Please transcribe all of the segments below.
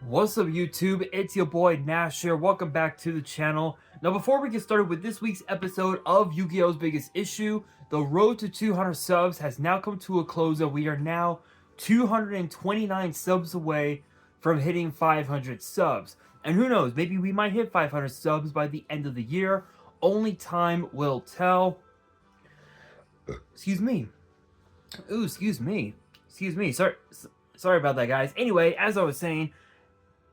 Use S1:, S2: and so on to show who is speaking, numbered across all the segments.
S1: What's up YouTube, it's your boy Nash here, welcome back to the channel. Now before we get started with this week's episode of Yu-Gi-Oh's Biggest Issue, the road to 200 subs has now come to a close and we are now 229 subs away from hitting 500 subs. And who knows, maybe we might hit 500 subs by the end of the year, only time will tell. Excuse me. Ooh, excuse me, sorry about that guys. Anyway, as I was saying,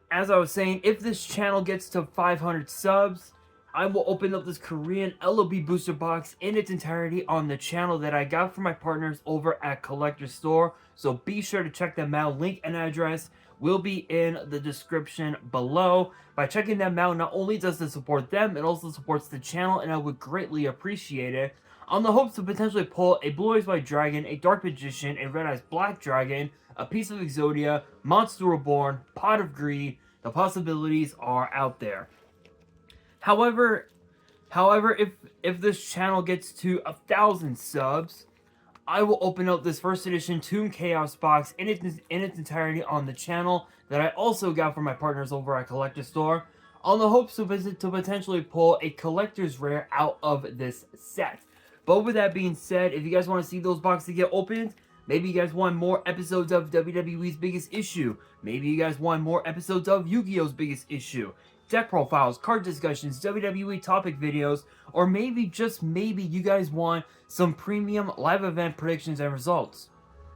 S1: if this channel gets to 500 subs, I will open up this Korean LOB booster box in its entirety on the channel that I got from my partners over at Collector Store. So be sure to check them out. Link and address will be in the description below. By checking them out, not only does it support them, it also supports the channel, and I would greatly appreciate it. On the hopes to potentially pull a Blue Eyes White Dragon, a Dark Magician, a Red Eyes Black Dragon, a Piece of Exodia, Monster Reborn, Pot of Greed. The possibilities are out there. However, if this channel gets to 1,000 subs, I will open up this first edition Tomb Chaos box in its entirety on the channel that I also got from my partners over at Collector Store, on the hopes to potentially pull a collector's rare out of this set. But with that being said, if you guys want to see those boxes get opened, maybe you guys want more episodes of WWE's Biggest Issue, maybe you guys want more episodes of Yu-Gi-Oh's Biggest Issue, deck profiles, card discussions, WWE topic videos, or maybe, just maybe, you guys want some premium live event predictions and results.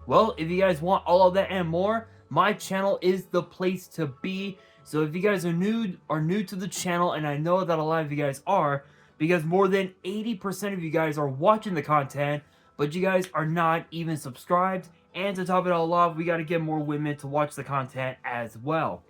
S1: Well, if you guys want all of that and more, my channel is the place to be. So if you guys are new to the channel, and I know that a lot of you guys are, because more than 80% of you guys are watching the content, but you guys are not even subscribed, and to top it all off, we got to get more women to watch the content as well.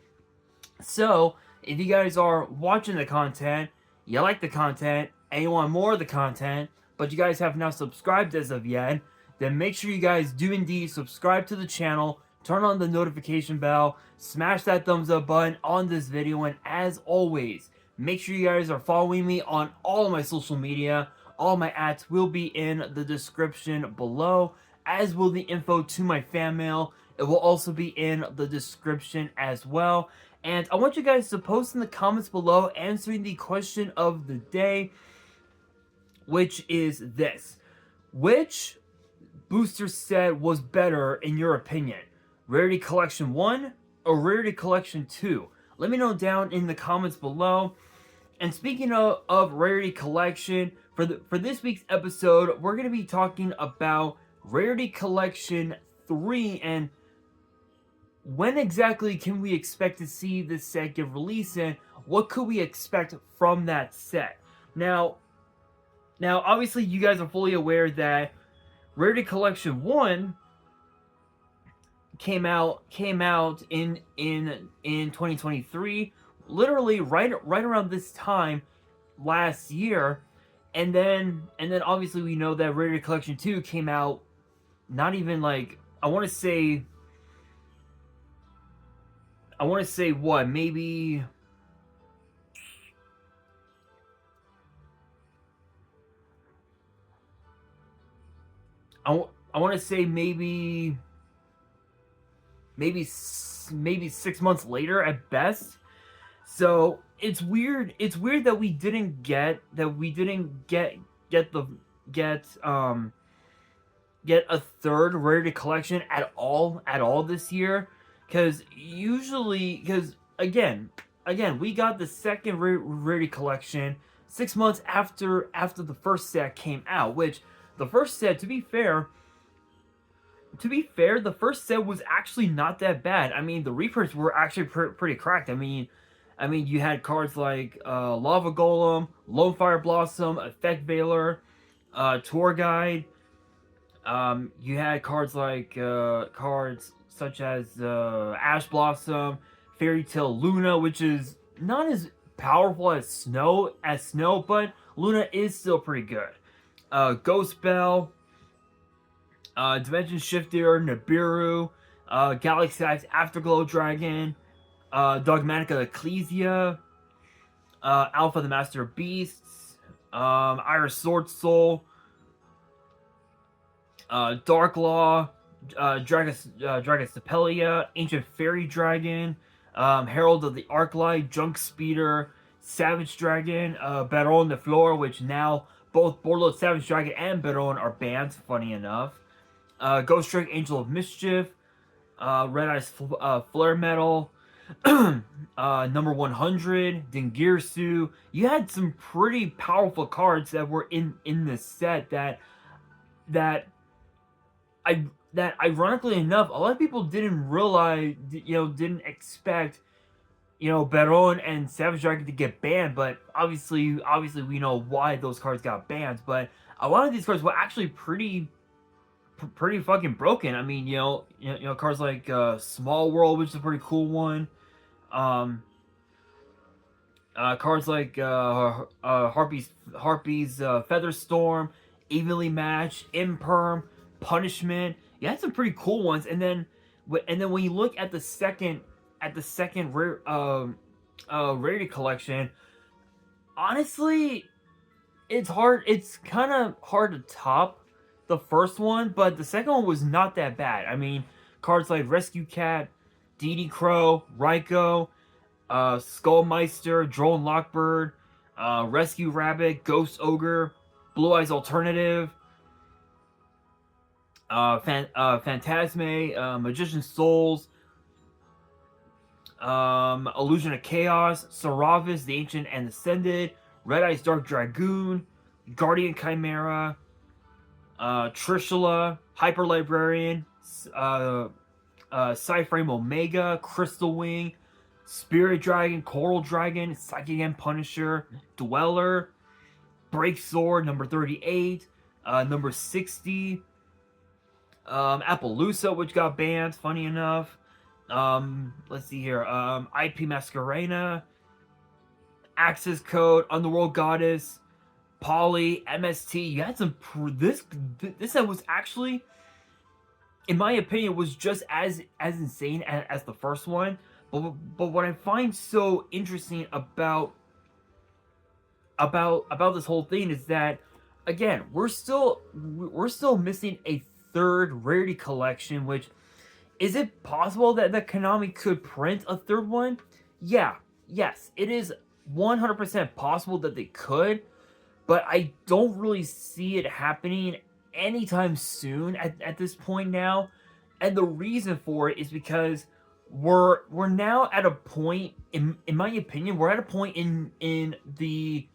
S1: So, if you guys are watching the content, you like the content, and you want more of the content, but you guys have not subscribed as of yet, then make sure you guys do indeed subscribe to the channel, turn on the notification bell, smash that thumbs up button on this video, and as always, make sure you guys are following me on all of my social media. All my ads will be in the description below, as will the info to my fan mail. It will also be in the description as well. And I want you guys to post in the comments below answering the question of the day, which is this: which booster set was better in your opinion? Rarity Collection 1 or Rarity Collection 2? Let me know down in the comments below. And speaking of Rarity Collection, for this week's episode, we're going to be talking about Rarity Collection 3 and when exactly can we expect to see this set get released, and what could we expect from that set. Now obviously you guys are fully aware that Rarity Collection 1 came out in 2023, literally right around this time last year, and then obviously we know that Rarity Collection 2 came out not even like I want to say what, maybe I want to say maybe 6 months later at best. So it's weird that we didn't get a third Rarity Collection at all this year, because again we got the second Rarity Collection 6 months after the first set came out, which the first set, to be fair, the first set was actually not that bad. I mean, the reprints were actually pretty cracked. I mean, you had cards like Lava Golem, Lone Fire Blossom, Effect Veiler, Tour Guide. You had cards like cards such as Ash Blossom, Fairy Tale Luna, which is not as powerful as Snow, but Luna is still pretty good. Ghost Bell, Dimension Shifter, Nibiru, Galaxy Eyes Afterglow Dragon, Dogmatica Ecclesia, Alpha the Master of Beasts, Iris Sword Soul, Dark Law, Dragon Stapelia, Ancient Fairy Dragon, Herald of the Arclight, Junk Speeder, Savage Dragon, Baron de Flor, which now both Borderlord Savage Dragon and Baron are banned, funny enough. Ghost Trick, Angel of Mischief, Red Eyes Flare Metal, number 100, Dingirsu. You had some pretty powerful cards that were in this set that I that ironically enough, a lot of people didn't realize, didn't expect, Baron and Savage Dragon to get banned, but obviously we know why those cards got banned. But a lot of these cards were actually pretty fucking broken. I mean, cards like Small World, which is a pretty cool one. Cards like Harpy's Featherstorm, Evenly Matched, Imperm, Punishment. You had some pretty cool ones, and then when you look at the second Rarity collection, honestly, it's hard. It's kind of hard to top the first one, but the second one was not that bad. I mean, cards like Rescue Cat, DD Crow, Raikou, Skullmeister, Drone Lockbird, Rescue Rabbit, Ghost Ogre, Blue Eyes Alternative, Phantasme, Magician Souls, Illusion of Chaos, Saravis, the Ancient and Ascended, Red Eyes Dark Dragoon, Guardian Chimera, Trishula, Hyper Librarian, Cyframe Omega, Crystal Wing, Spirit Dragon, Coral Dragon, Psychic and Punisher, Dweller, Break Sword, number 38, number 60, Appaloosa, which got banned, funny enough. Let's see here, IP Masquerena, Access Code, Underworld Goddess, Polly, MST. You had some. This set was actually, in my opinion, was just as insane as the first one. But what I find so interesting about this whole thing is that, again, we're still missing a third Rarity collection. Which, is it possible that Konami could print a third one? Yeah, yes, it is 100% possible that they could, but I don't really see it happening anytime soon at this point now. And the reason for it is because we're now at a point, in my opinion, we're at a point in the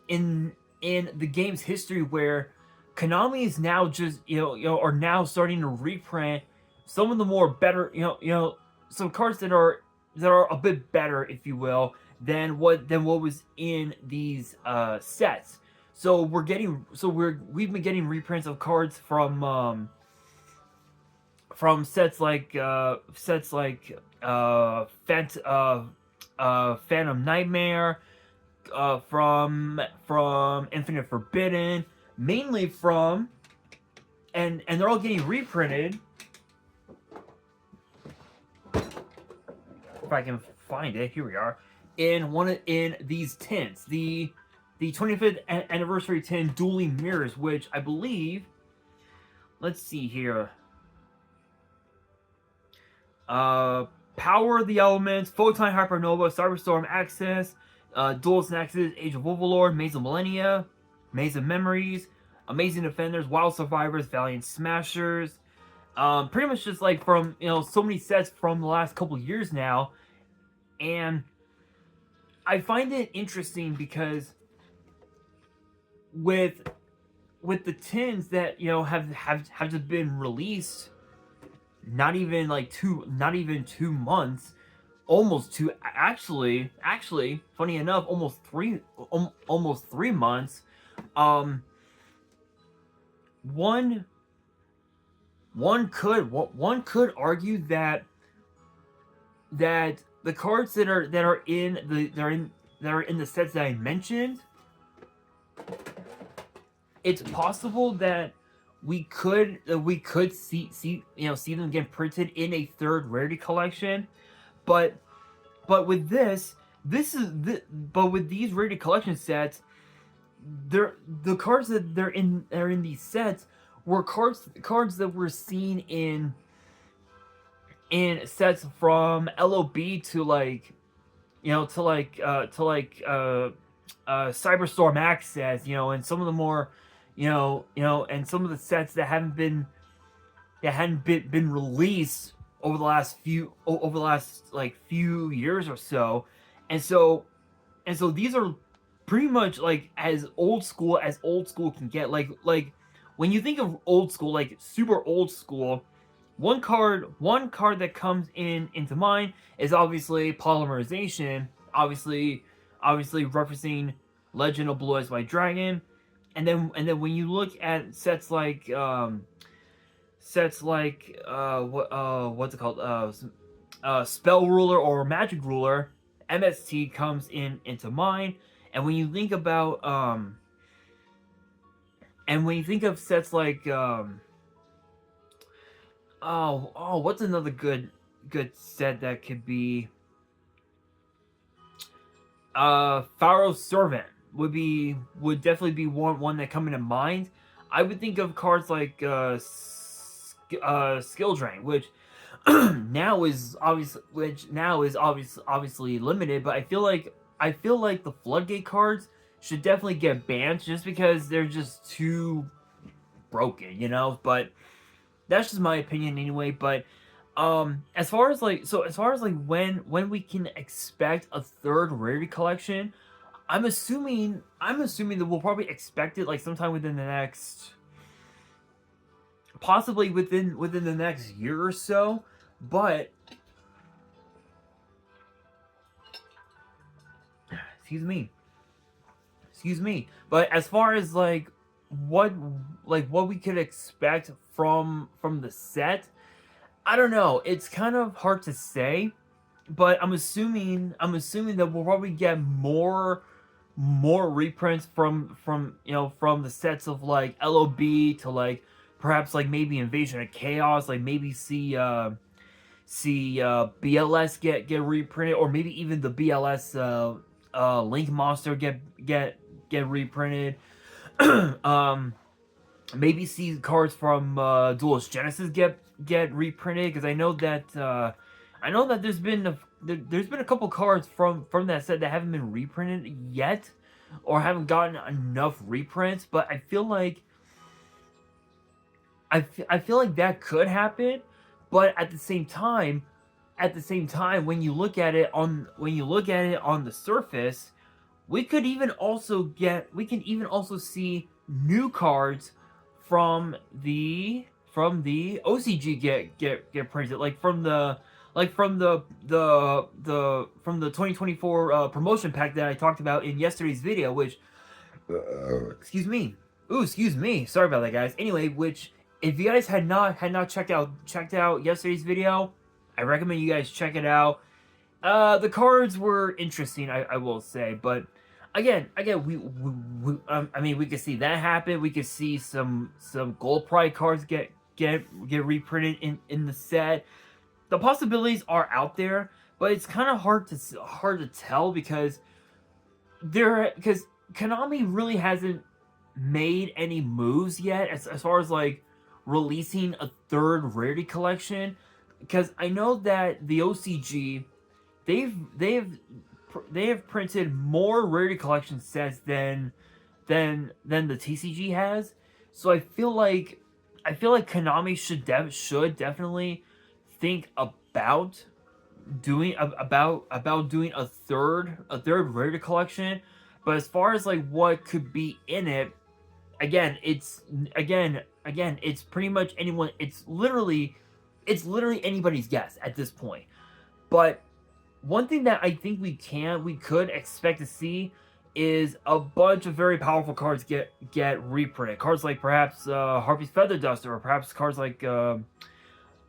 S1: game's history where Konami is now just are now starting to reprint some of the more better some cards that are a bit better, if you will, than what was in these sets. So we've been getting reprints of cards from sets like Phantom Nightmare, from Infinite Forbidden, mainly from, and they're all getting reprinted. If I can find it, here we are. In these tints, the 25th anniversary tin Dueling Mirrors, which I believe, let's see here. Power of the Elements, Photon Hypernova, Cyberstorm Access, Duelist Nexus, Age of Overlord, Maze of Millennia, Maze of Memories, Amazing Defenders, Wild Survivors, Valiant Smashers. Pretty much just like from so many sets from the last couple years now. And I find it interesting because with the tins that have just been released, not even 2 months, almost two, actually funny enough, almost 3 months. One could argue that the cards that are in the sets that I mentioned, it's possible that we could see them get printed in a third Rarity collection, but with these Rarity collection sets, the cards that are in these sets were cards that were seen in in sets from LOB to like, Cyberstorm Access, and some of the more, and some of the sets that hadn't been released over the last like few years or so, and so these are pretty much like as old school can get. Like when you think of old school, like super old school, one card that comes into mind is obviously polymerization, obviously referencing Legend of Blue Eyes White Dragon, and then when you look at what's it called, Spell Ruler or Magic Ruler, MST comes into mind. And when you think about and when you think of sets like what's another good set that could be, Pharaoh's Servant would definitely be one that come into mind. I would think of cards like Skill Drain, which now is obviously limited, but I feel like the Floodgate cards should definitely get banned just because they're just too broken, But that's just my opinion anyway. But as far as like when we can expect a third Rarity collection, I'm assuming that we'll probably expect it like sometime within the next, possibly within the next year or so. But excuse me. But as far as like what we could expect from the set, I don't know. It's kind of hard to say, but I'm assuming that we'll probably get more reprints from the sets of like LOB to like perhaps like maybe Invasion of Chaos, like maybe see BLS get reprinted, or maybe even the BLS Link Monster get reprinted. Maybe see cards from Duelist Genesis get reprinted, because I know that there's been a couple cards from that set that haven't been reprinted yet, or haven't gotten enough reprints. But I feel like that could happen. But at the same time, when you look at it on the surface, we can even also see new cards from the OCG get printed, like from the 2024 promotion pack that I talked about in yesterday's video, which excuse me. Sorry about that, guys. Anyway, which if you guys had not checked out yesterday's video, I recommend you guys check it out. The cards were interesting, I will say, but again, we could see that happen. We could see some gold pride cards get reprinted in the set. The possibilities are out there, but it's kind of hard to tell because Konami really hasn't made any moves yet as far as like releasing a third Rarity collection. Because I know that the OCG, they have printed more Rarity collection sets than the TCG has. So I feel like Konami should definitely think about doing a third Rarity collection. But as far as like what could be in it, it's pretty much anyone. It's literally anybody's guess at this point. But one thing that I think we could expect to see is a bunch of very powerful cards get reprinted. Cards like perhaps Harpy's Feather Duster, or perhaps cards like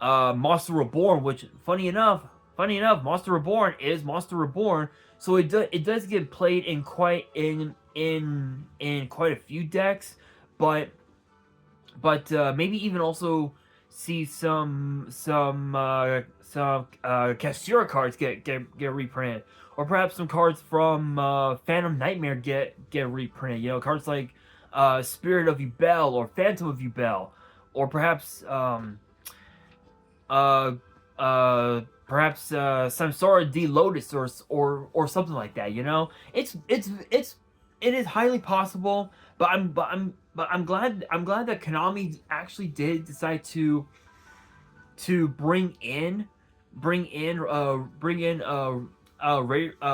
S1: Monster Reborn, which funny enough, Monster Reborn is Monster Reborn, so it does get played in quite a few decks, but maybe even also see some Kashtira cards get reprinted, or perhaps some cards from Phantom Nightmare get reprinted. Cards like Spirit of Yubel or Phantom of Yubel, or perhaps perhaps some sort of D-Lotus or something like that. You know, it is highly possible. But I'm glad that Konami actually did decide to bring in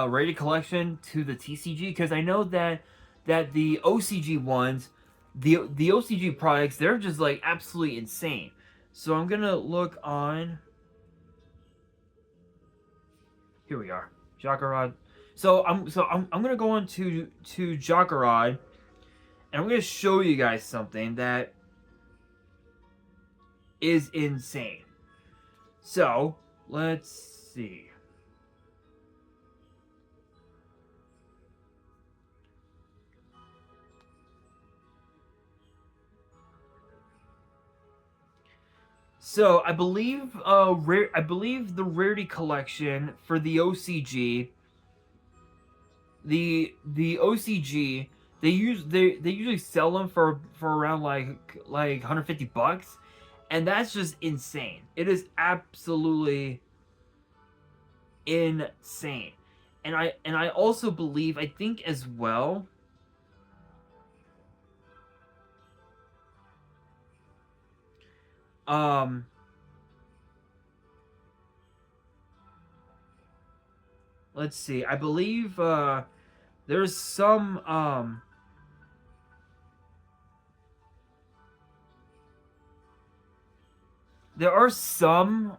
S1: rated collection to the TCG, because I know that the OCG ones, the OCG products, they're just like absolutely insane. So I'm gonna look on. Here we are, Jakarad. I'm gonna go on to Jakarad, and I'm gonna show you guys something that is insane. So let's see. So I believe the Rarity collection for the OCG, the OCG, they usually sell them for around like 150 bucks, and that's just insane. It is absolutely insane. And I also believe, I think as well, um let's see. I believe there's some there are some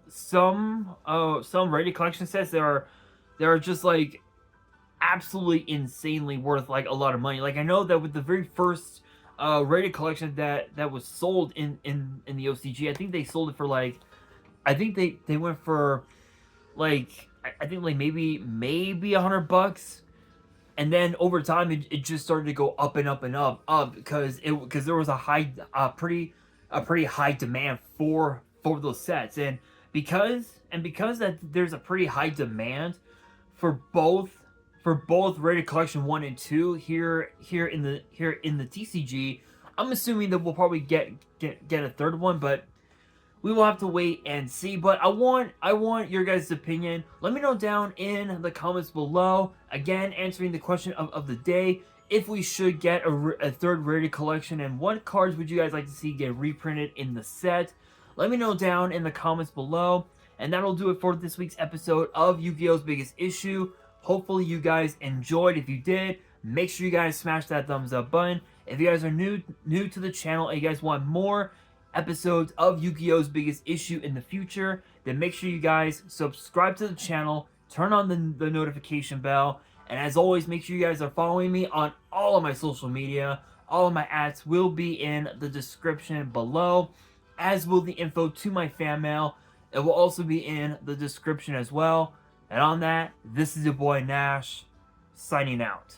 S1: Rarity collection sets that are just like absolutely insanely worth like a lot of money. Like I know that with the very first Rarity collection that was sold in the OCG, I think they sold it for like, I think they went for like, I think like maybe 100 bucks, and then over time it just started to go up and up and up because there was a pretty high demand for those sets, and because that there's a pretty high demand for both Rated Collection 1 and 2 here in the TCG. I'm assuming that we'll probably get a third one, but we will have to wait and see. But I want your guys' opinion. Let me know down in the comments below. Again, answering the question of the day: if we should get a third Rarity collection, and what cards would you guys like to see get reprinted in the set? Let me know down in the comments below. And that'll do it for this week's episode of Yu-Gi-Oh's Biggest Issue. Hopefully you guys enjoyed. If you did, make sure you guys smash that thumbs up button. If you guys are new to the channel and you guys want more episodes of Yu-Gi-Oh's Biggest Issue in the future, then make sure you guys subscribe to the channel, turn on the notification bell, and as always, make sure you guys are following me on all of my social media. All of my ads will be in the description below, as will the info to my fan mail. It will also be in the description as well. And on that, this is your boy Nash, signing out.